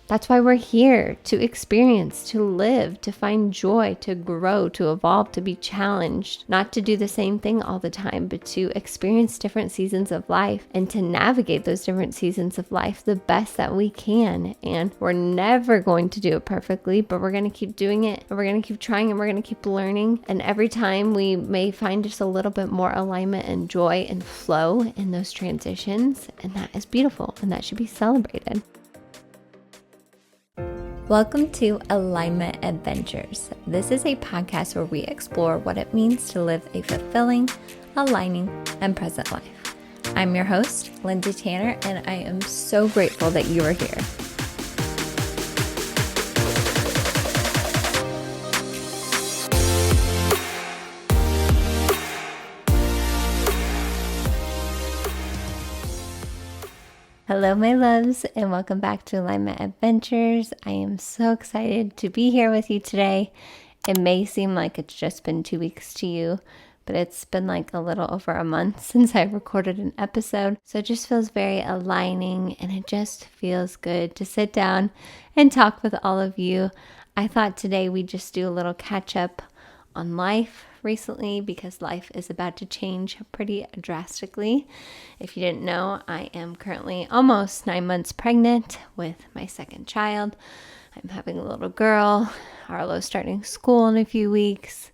That's why we're here, to experience, to live, to find joy, to grow, to evolve, to be challenged, not to do the same thing all the time, but to experience different seasons of life and to navigate those different seasons of life the best that we can. And we're never going to do it perfectly, but we're going to keep doing it, and we're going to keep trying, and we're going to keep learning. And every time we may find just a little bit more alignment and joy and flow in those transitions, and that is beautiful, and that should be celebrated. Welcome to Alignment Adventures. This is a podcast where we explore what it means to live a fulfilling, aligning, and present life. I'm your host, Lindsay Tanner, and I am so grateful that you are here. Hello, my loves, and welcome back to Alignment Adventures. I am so excited to be here with you today. It may seem like it's just been 2 weeks to you, but it's been like a little over a month since I recorded an episode. So it just feels very aligning, and it just feels good to sit down and talk with all of you. I thought today we'd just do a little catch up on life recently, because life is about to change pretty drastically. If you didn't know, I am currently almost 9 months pregnant with my second child. I'm having a little girl. Arlo's starting school in a few weeks.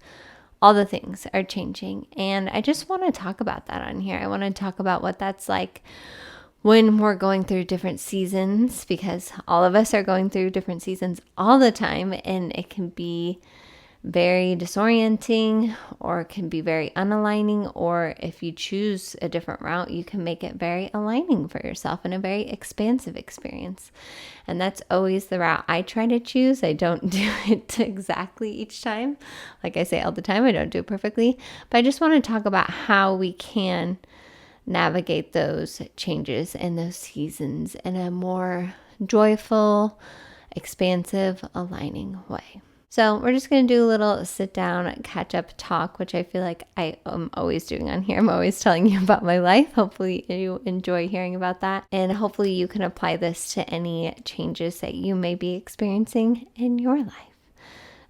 All the things are changing, and I just want to talk about that on here. I want to talk about what that's like when we're going through different seasons, because all of us are going through different seasons all the time, and it can be very disorienting, or it can be very unaligning, or if you choose a different route, you can make it very aligning for yourself and a very expansive experience. And that's always the route I try to choose. I don't do it exactly each time. Like I say all the time, I don't do it perfectly, but I just want to talk about how we can navigate those changes and those seasons in a more joyful, expansive, aligning way. So we're just going to do a little sit down, catch up talk, which I feel like I am always doing on here. I'm always telling you about my life. Hopefully you enjoy hearing about that. And hopefully you can apply this to any changes that you may be experiencing in your life.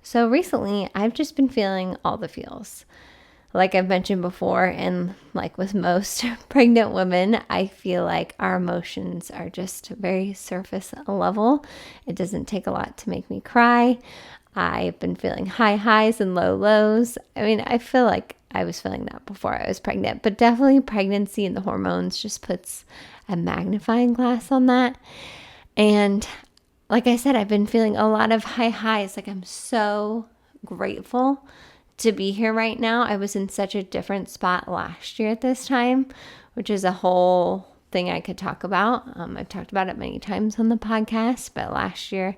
So recently I've just been feeling all the feels. Like I've mentioned before, and like with most pregnant women, I feel like our emotions are just very surface level. It doesn't take a lot to make me cry. I've been feeling high highs and low lows. I mean, I feel like I was feeling that before I was pregnant, but definitely pregnancy and the hormones just puts a magnifying glass on that. And like I said, I've been feeling a lot of high highs. Like I'm so grateful to be here right now. I was in such a different spot last year at this time, which is a whole thing I could talk about. I've talked about it many times on the podcast, but last year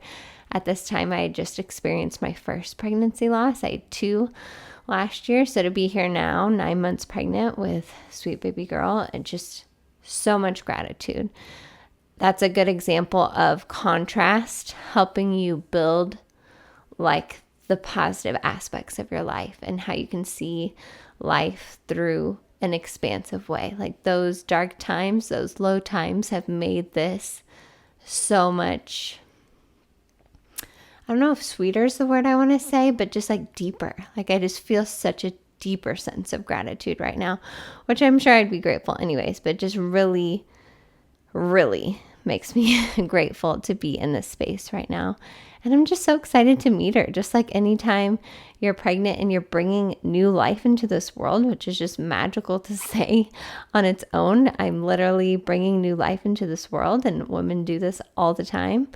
at this time, I had just experienced my first pregnancy loss. I had 2 last year. So to be here now, 9 months pregnant with sweet baby girl, and just so much gratitude. That's a good example of contrast, helping you build like the positive aspects of your life and how you can see life through an expansive way. Like those dark times, those low times have made this so much, I don't know if sweeter is the word I want to say, but just like deeper. Like I just feel such a deeper sense of gratitude right now, which I'm sure I'd be grateful anyways, but just really, really makes me grateful to be in this space right now. And I'm just so excited to meet her. Just like anytime you're pregnant and you're bringing new life into this world, which is just magical to say on its own. I'm literally bringing new life into this world, and women do this all the time.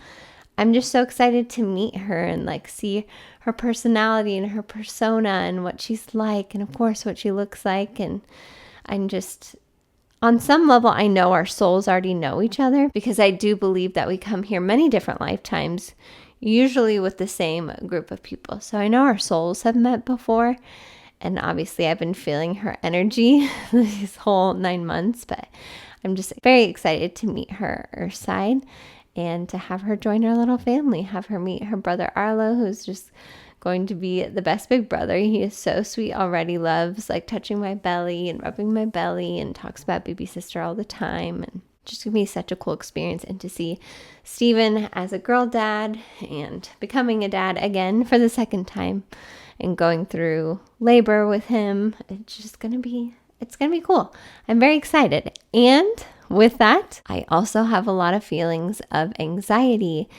I'm just so excited to meet her and like see her personality and her persona and what she's like, and of course what she looks like. And I'm just, on some level, I know our souls already know each other, because I do believe that we come here many different lifetimes, usually with the same group of people. So I know our souls have met before, and obviously I've been feeling her energy these whole 9 months, but I'm just very excited to meet her side and to have her join our little family, have her meet her brother Arlo, who's just going to be the best big brother. He is so sweet already, loves like touching my belly and rubbing my belly, and talks about baby sister all the time, and just gonna be such a cool experience. And to see Steven as a girl dad and becoming a dad again for the second time and going through labor with him, it's gonna be cool. I'm very excited. And with that, I also have a lot of feelings of anxiety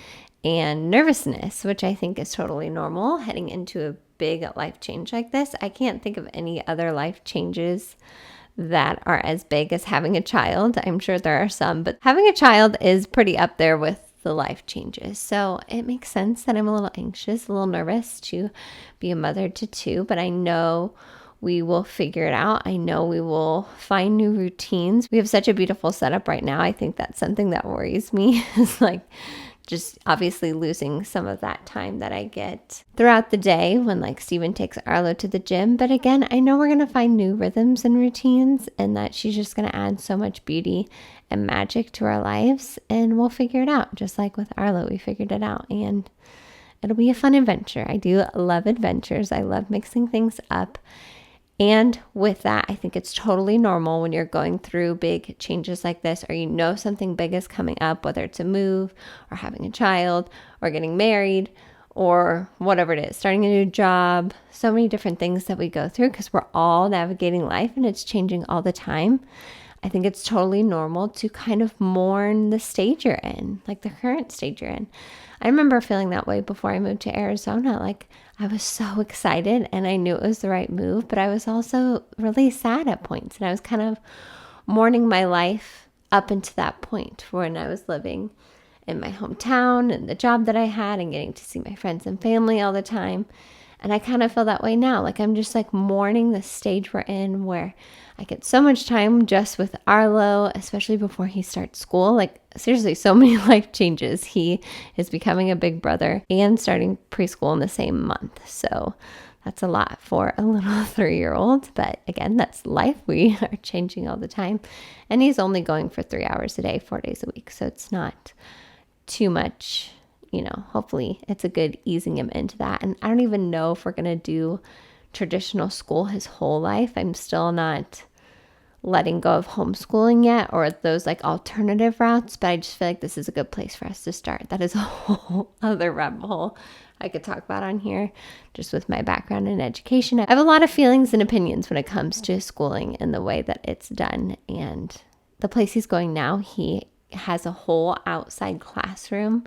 and nervousness, which I think is totally normal heading into a big life change like this. I can't think of any other life changes that are as big as having a child. I'm sure there are some, but having a child is pretty up there with the life changes. So it makes sense that I'm a little anxious, a little nervous to be a mother to two, but I know we will figure it out. I know we will find new routines. We have such a beautiful setup right now. I think that's something that worries me is like just obviously losing some of that time that I get throughout the day when like Steven takes Arlo to the gym. But again, I know we're going to find new rhythms and routines and that she's just going to add so much beauty and magic to our lives, and we'll figure it out. Just like with Arlo, we figured it out, and it'll be a fun adventure. I do love adventures. I love mixing things up. And with that, I think it's totally normal when you're going through big changes like this, or you know something big is coming up, whether it's a move or having a child or getting married or whatever it is, starting a new job, so many different things that we go through because we're all navigating life and it's changing all the time. I think it's totally normal to kind of mourn the stage you're in, like the current stage you're in. I remember feeling that way before I moved to Arizona. Like I was so excited and I knew it was the right move, but I was also really sad at points. And I was kind of mourning my life up until that point when I was living in my hometown and the job that I had and getting to see my friends and family all the time. And I kind of feel that way now. Like I'm just like mourning the stage we're in where I get so much time just with Arlo, especially before he starts school. Like seriously, so many life changes. He is becoming a big brother and starting preschool in the same month. So that's a lot for a little 3-year-old. But again, that's life. We are changing all the time. And he's only going for 3 hours a day, 4 days a week. So it's not too much. Hopefully it's a good easing him into that. And I don't even know if we're going to do traditional school his whole life. I'm still not letting go of homeschooling yet or those like alternative routes, but I just feel like this is a good place for us to start. That is a whole other rabbit hole I could talk about on here just with my background in education. I have a lot of feelings and opinions when it comes to schooling and the way that it's done. And the place he's going now, he has a whole outside classroom.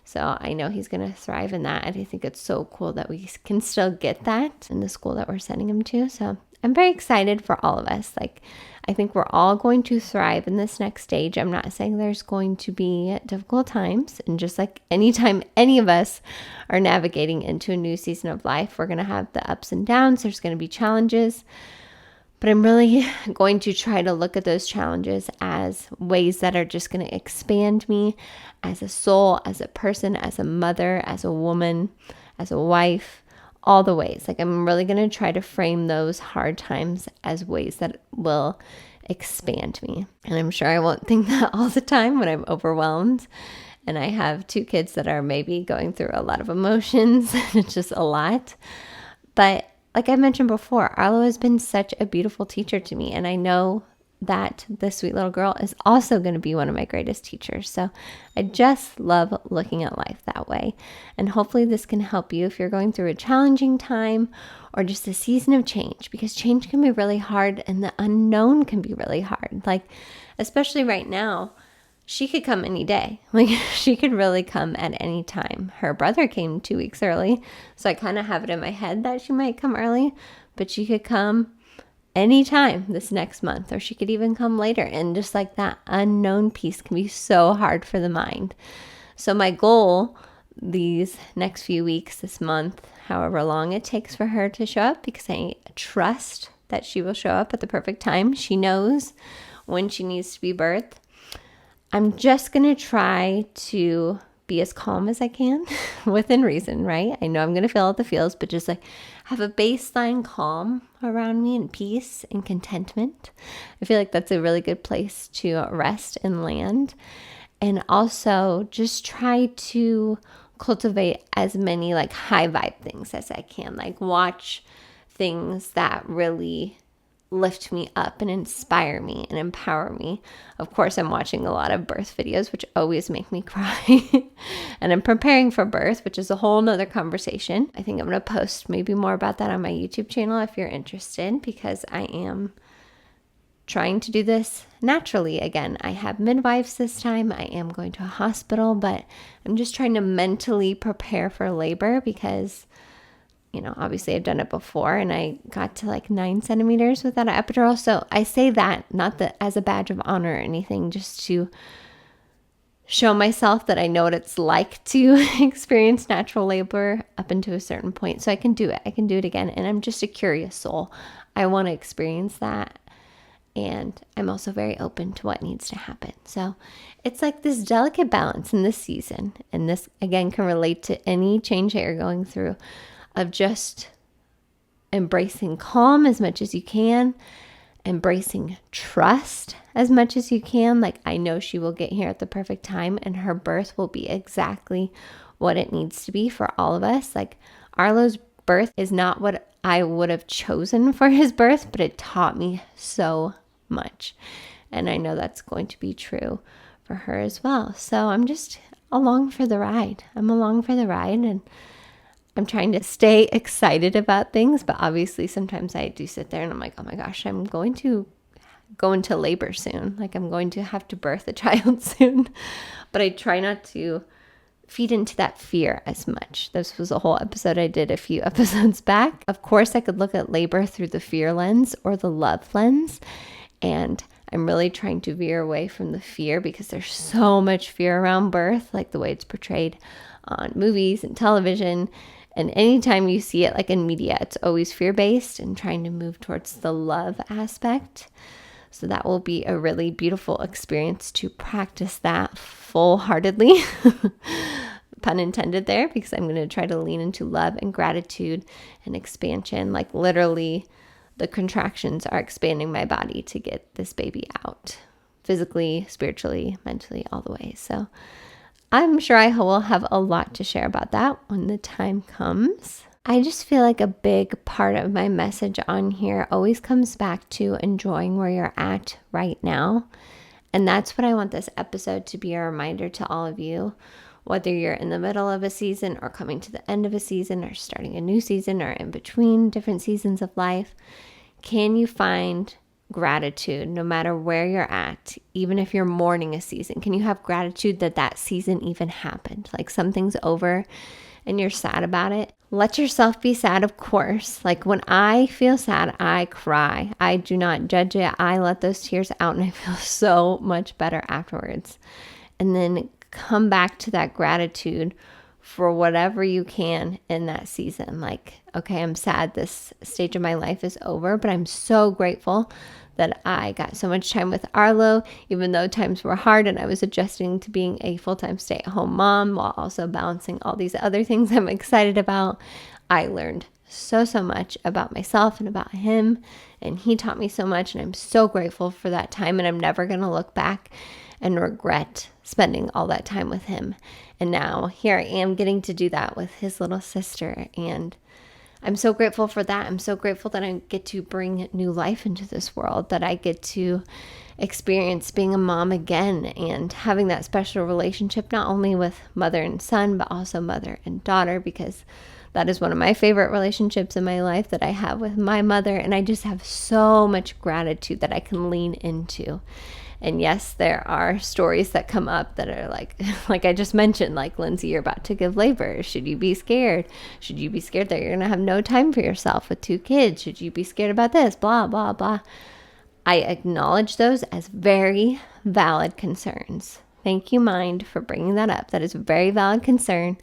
So I know he's going to thrive in that. And I think it's so cool that we can still get that in the school that we're sending him to. So I'm very excited for all of us. Like, I think we're all going to thrive in this next stage. I'm not saying there's going to be difficult times. And just like anytime any of us are navigating into a new season of life, we're going to have the ups and downs. There's going to be challenges. But I'm really going to try to look at those challenges as ways that are just going to expand me as a soul, as a person, as a mother, as a woman, as a wife, all the ways. Like I'm really going to try to frame those hard times as ways that will expand me. And I'm sure I won't think that all the time when I'm overwhelmed. And I have 2 kids that are maybe going through a lot of emotions. It's just a lot. But like I mentioned before, Arlo has been such a beautiful teacher to me. And I know that this sweet little girl is also going to be one of my greatest teachers. So I just love looking at life that way. And hopefully this can help you if you're going through a challenging time or just a season of change, because change can be really hard and the unknown can be really hard. Like, especially right now, she could come any day. Like she could really come at any time. Her brother came 2 weeks early. So I kind of have it in my head that she might come early, but she could come anytime this next month, or she could even come later. And just like that unknown piece can be so hard for the mind. So my goal these next few weeks, this month, however long it takes for her to show up, because I trust that she will show up at the perfect time. She knows when she needs to be birthed. I'm just going to try to be as calm as I can within reason, right? I know I'm going to feel all the feels, but just like have a baseline calm around me and peace and contentment. I feel like that's a really good place to rest and land. And also just try to cultivate as many like high vibe things as I can, like watch things that really lift me up and inspire me and empower me. Of course, I'm watching a lot of birth videos, which always make me cry. And I'm preparing for birth, which is a whole nother conversation. I think I'm going to post maybe more about that on my YouTube channel if you're interested, because I am trying to do this naturally again. I have midwives this time. I am going to a hospital, but I'm just trying to mentally prepare for labor because, you know, obviously I've done it before and I got to like 9 centimeters without an epidural. So I say that not that as a badge of honor or anything, just to show myself that I know what it's like to experience natural labor up until a certain point. So I can do it. I can do it again. And I'm just a curious soul. I want to experience that. And I'm also very open to what needs to happen. So it's like this delicate balance in this season. And this, again, can relate to any change that you're going through, of just embracing calm as much as you can, embracing trust as much as you can. Like, I know she will get here at the perfect time and her birth will be exactly what it needs to be for all of us. Like, Arlo's birth is not what I would have chosen for his birth, but it taught me so much. And I know that's going to be true for her as well. So I'm just along for the ride. I'm along for the ride, and I'm trying to stay excited about things. But obviously sometimes I do sit there and I'm like, oh my gosh, I'm going to go into labor soon. Like, I'm going to have to birth a child soon. But I try not to feed into that fear as much. This was a whole episode I did a few episodes back. Of course, I could look at labor through the fear lens or the love lens. And I'm really trying to veer away from the fear, because there's so much fear around birth, like the way it's portrayed on movies and television. And anytime you see it, like in media, it's always fear-based, and trying to move towards the love aspect. So that will be a really beautiful experience to practice that full-heartedly, pun intended there, because I'm going to try to lean into love and gratitude and expansion. Like, literally, the contractions are expanding my body to get this baby out, physically, spiritually, mentally, all the way. So I'm sure I will have a lot to share about that when the time comes. I just feel like a big part of my message on here always comes back to enjoying where you're at right now. And that's what I want this episode to be, a reminder to all of you, whether you're in the middle of a season or coming to the end of a season or starting a new season or in between different seasons of life. Can you find gratitude no matter where you're at? Even if you're mourning a season, can you have gratitude that that season even happened? Like, something's over and you're sad about it. Let yourself be sad, of course. Like, when I feel sad, I cry. I do not judge it. I let those tears out and I feel so much better afterwards. And then come back to that gratitude for whatever you can in that season. Like, okay, I'm sad this stage of my life is over, but I'm so grateful that I got so much time with Arlo, even though times were hard and I was adjusting to being a full-time stay-at-home mom while also balancing all these other things I'm excited about. I learned so much about myself and about him, and he taught me so much, and I'm so grateful for that time, and I'm never going to look back and regret spending all that time with him. And now here I am getting to do that with his little sister, and I'm so grateful for that. I'm so grateful that I get to bring new life into this world, that I get to experience being a mom again and having that special relationship, not only with mother and son, but also mother and daughter, because that is one of my favorite relationships in my life that I have with my mother. And I just have so much gratitude that I can lean into. And yes, there are stories that come up that are like I just mentioned, like, Lindsay, you're about to give labor. Should you be scared? Should you be scared that you're going to have no time for yourself with 2 kids? Should you be scared about this? Blah, blah, blah. I acknowledge those as very valid concerns. Thank you, mind, for bringing that up. That is a very valid concern.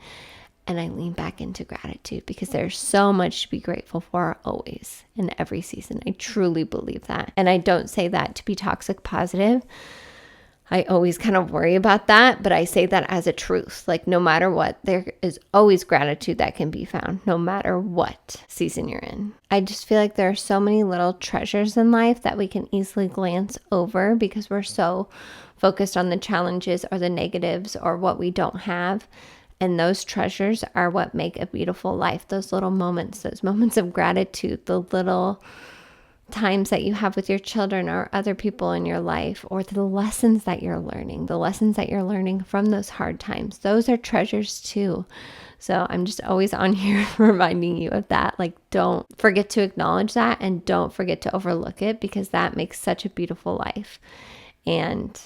And I lean back into gratitude, because there's so much to be grateful for always in every season. I truly believe that. And I don't say that to be toxic positive. I always kind of worry about that, but I say that as a truth. Like, no matter what, there is always gratitude that can be found, no matter what season you're in. I just feel like there are so many little treasures in life that we can easily glance over because we're so focused on the challenges or the negatives or what we don't have. And those treasures are what make a beautiful life. Those little moments, those moments of gratitude, the little times that you have with your children or other people in your life, or the lessons that you're learning from those hard times. Those are treasures too. So I'm just always on here reminding you of that. Like, don't forget to acknowledge that, and don't forget to overlook it, because that makes such a beautiful life. And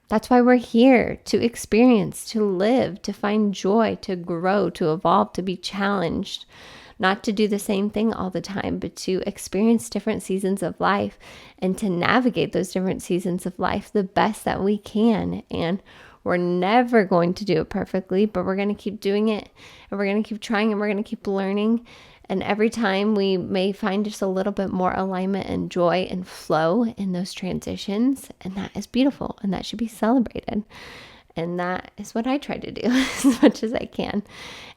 that's why we're here, to experience, to live, to find joy, to grow, to evolve, to be challenged. Not to do the same thing all the time, but to experience different seasons of life and to navigate those different seasons of life the best that we can. And we're never going to do it perfectly, but we're going to keep doing it, and we're going to keep trying, and we're going to keep learning. And every time we may find just a little bit more alignment and joy and flow in those transitions. And that is beautiful, and that should be celebrated. And that is what I try to do as much as I can.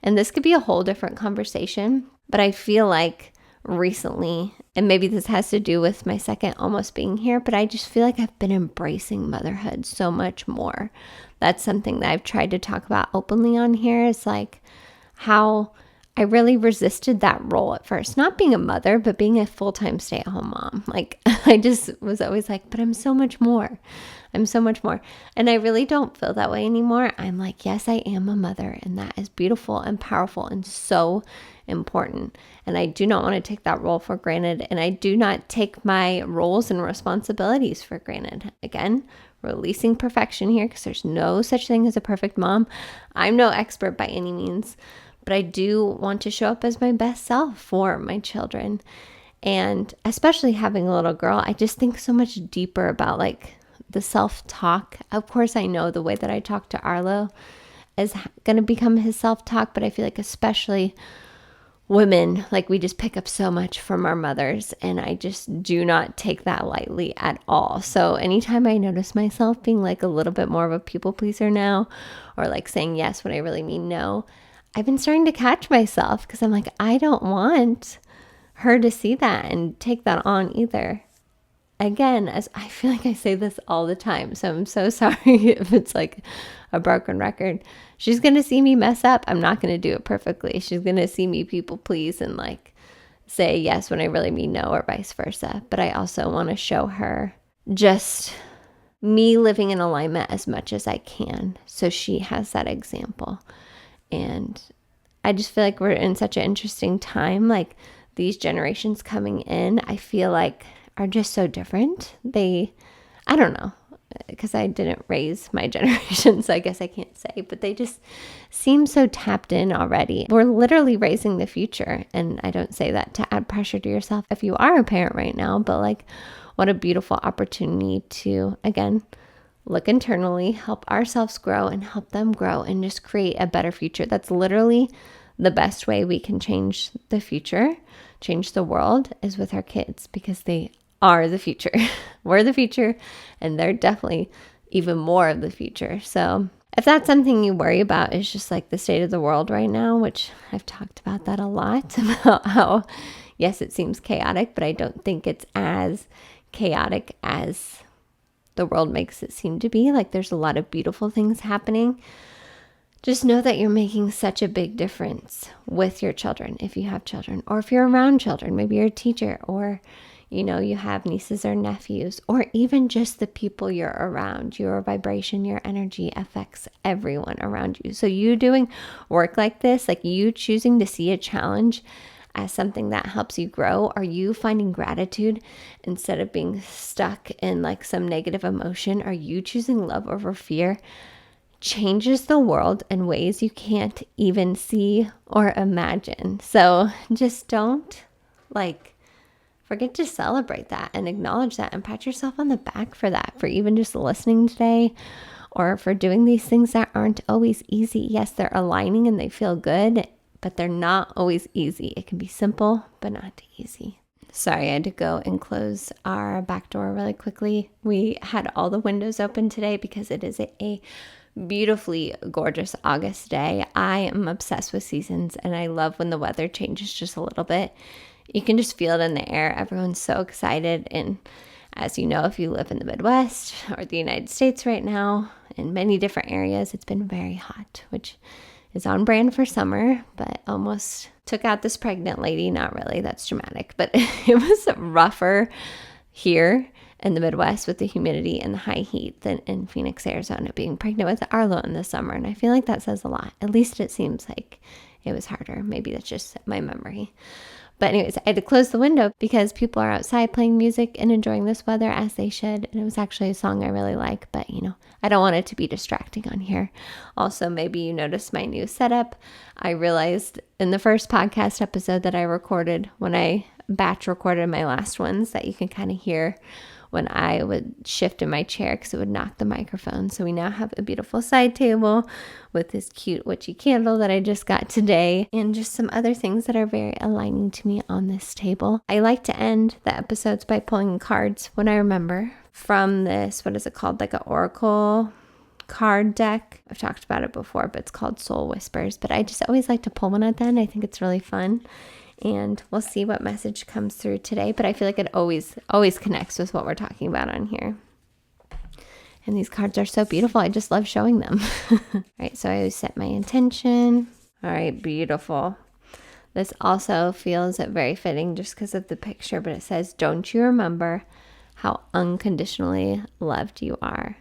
And this could be a whole different conversation, but I feel like recently, and maybe this has to do with my second almost being here, but I just feel like I've been embracing motherhood so much more. That's something that I've tried to talk about openly on here, is like how I really resisted that role at first. Not being a mother, but being a full-time stay-at-home mom. Like, I just was always like, but I'm so much more. I'm so much more. And I really don't feel that way anymore. I'm like, yes, I am a mother, and that is beautiful and powerful and so important. And I do not want to take that role for granted. And I do not take my roles and responsibilities for granted. Again, releasing perfection here, because there's no such thing as a perfect mom. I'm no expert by any means, but I do want to show up as my best self for my children. And especially having a little girl, I just think so much deeper about like the self-talk. Of course, I know the way that I talk to Arlo is going to become his self-talk, but I feel like especially women, like we just pick up so much from our mothers, and I just do not take that lightly at all. So anytime I notice myself being like a little bit more of a people pleaser now, or like saying yes when I really mean no, I've been starting to catch myself, because I'm like, I don't want her to see that and take that on either. Again, as I feel like I say this all the time, so I'm so sorry if it's like a broken record. She's going to see me mess up. I'm not going to do it perfectly. She's going to see me people please and like say yes when I really mean no, or vice versa. But I also want to show her just me living in alignment as much as I can, so she has that example. And I just feel like we're in such an interesting time. Like, these generations coming in, I feel like are just so different. I don't know, because I didn't raise my generation, so I guess I can't say, but they just seem so tapped in already. We're literally raising the future. And I don't say that to add pressure to yourself if you are a parent right now, but like, what a beautiful opportunity to, again, look internally, help ourselves grow and help them grow, and just create a better future. That's literally the best way we can change the future, change the world, is with our kids, because they are the future. We're the future, and they're definitely even more of the future. So if that's something you worry about, is just like the state of the world right now, which I've talked about that a lot, about how, yes, it seems chaotic, but I don't think it's as chaotic as the world makes it seem to be. Like, there's a lot of beautiful things happening. Just know that you're making such a big difference with your children, if you have children, or if you're around children. Maybe you're a teacher, or you have nieces or nephews, or even just the people you're around. Your vibration, your energy affects everyone around you. So you doing work like this, like you choosing to see a challenge as something that helps you grow, are you finding gratitude instead of being stuck in like some negative emotion? Are you choosing love over fear? Changes the world in ways you can't even see or imagine. So just don't forget to celebrate that and acknowledge that, and pat yourself on the back for that, for even just listening today, or for doing these things that aren't always easy. Yes, they're aligning and they feel good, but they're not always easy. It can be simple, but not easy. Sorry, I had to go and close our back door really quickly. We had all the windows open today because it is a beautifully gorgeous August day. I am obsessed with seasons, and I love when the weather changes just a little bit. You can just feel it in the air. Everyone's so excited. And as you know, if you live in the Midwest or the United States right now, in many different areas, it's been very hot, which is on brand for summer, but almost took out this pregnant lady. Not really, that's dramatic, but it was rougher here in the Midwest with the humidity and the high heat than in Phoenix, Arizona, being pregnant with Arlo in the summer. And I feel like that says a lot. At least it seems like it was harder. Maybe that's just my memory. But anyways, I had to close the window because people are outside playing music and enjoying this weather as they should. And it was actually a song I really like, but I don't want it to be distracting on here. Also, maybe you noticed my new setup. I realized in the first podcast episode that I recorded when I batch recorded my last ones that you can kind of hear when I would shift in my chair because it would knock the microphone. So we now have a beautiful side table with this cute witchy candle that I just got today and just some other things that are very aligning to me on this table. I like to end the episodes by pulling cards when I remember from this, what is it called? Like an oracle card deck. I've talked about it before, but it's called Soul Whispers. But I just always like to pull one at the end. I think it's really fun. And we'll see what message comes through today. But I feel like it always connects with what we're talking about on here. And these cards are so beautiful. I just love showing them. All right, so I always set my intention. All right, beautiful. This also feels very fitting just because of the picture. But it says, don't you remember how unconditionally loved you are?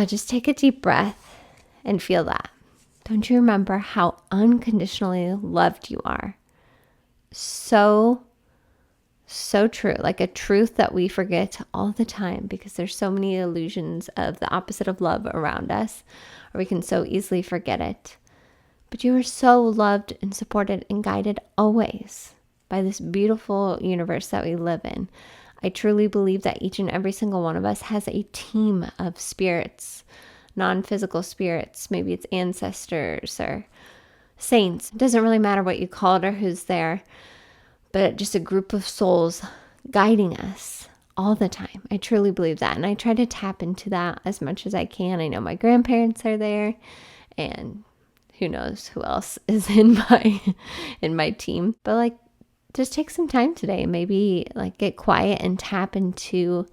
Just take a deep breath and feel that. Don't you remember how unconditionally loved you are? So true. Like a truth that we forget all the time because there's so many illusions of the opposite of love around us, or we can so easily forget it. But you are so loved and supported and guided always by this beautiful universe that we live in. I truly believe that each and every single one of us has a team of spirits, non-physical spirits. Maybe it's ancestors or saints. It doesn't really matter what you call it or who's there, but just a group of souls guiding us all the time. I truly believe that. And I try to tap into that as much as I can. I know my grandparents are there, and who knows who else is in my team. But just take some time today, maybe get quiet and tap into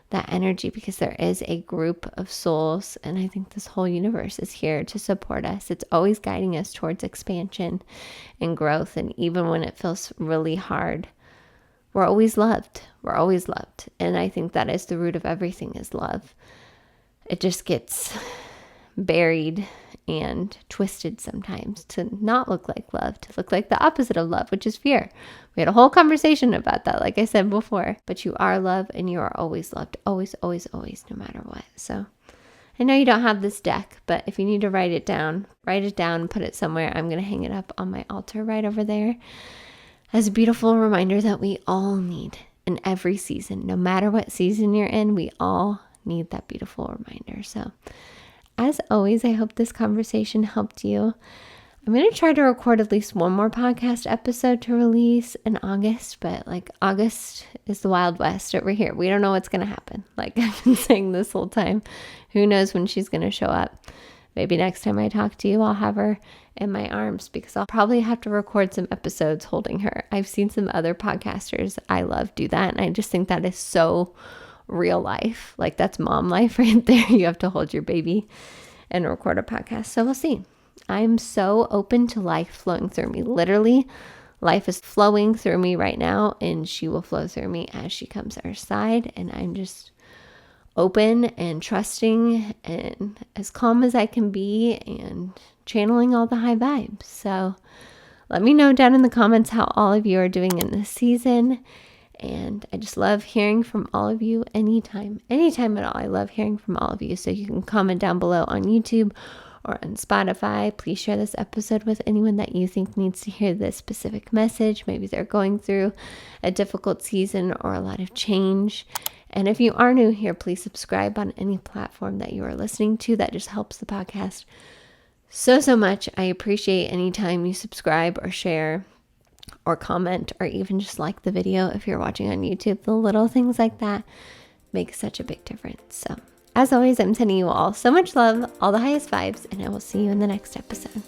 that energy, because there is a group of souls, and I think this whole universe is here to support us. It's always guiding us towards expansion and growth, and even when it feels really hard, we're always loved. We're always loved, and I think that is the root of everything, is love. It just gets buried and twisted sometimes to not look like love, to look like the opposite of love, which is fear. We had a whole conversation about that, like I said before. But you are love, and you are always loved. Always, always, always, no matter what. So I know you don't have this deck, but if you need to write it down, put it somewhere. I'm going to hang it up on my altar right over there as a beautiful reminder that we all need in every season. No matter what season you're in, we all need that beautiful reminder. So as always, I hope this conversation helped you. I'm going to try to record at least one more podcast episode to release in August, but August is the Wild West over here. We don't know what's going to happen. Like I've been saying this whole time, who knows when she's going to show up. Maybe next time I talk to you, I'll have her in my arms, because I'll probably have to record some episodes holding her. I've seen some other podcasters I love do that, and I just think that is so real life. That's mom life right there. You have to hold your baby and record a podcast. So we'll see. I'm so open to life flowing through me. Literally, life is flowing through me right now, and she will flow through me as she comes our side. And I'm just open and trusting and as calm as I can be, and channeling all the high vibes. So let me know down in the comments how all of you are doing in this season. And I just love hearing from all of you anytime at all. I love hearing from all of you. So you can comment down below on YouTube or on Spotify. Please share this episode with anyone that you think needs to hear this specific message. Maybe they're going through a difficult season or a lot of change. And if you are new here, please subscribe on any platform that you are listening to. That just helps the podcast so much. I appreciate any time you subscribe or share or comment, or even just like the video if you're watching on YouTube. The little things like that make such a big difference. So as always, I'm sending you all so much love, all the highest vibes, and I will see you in the next episode.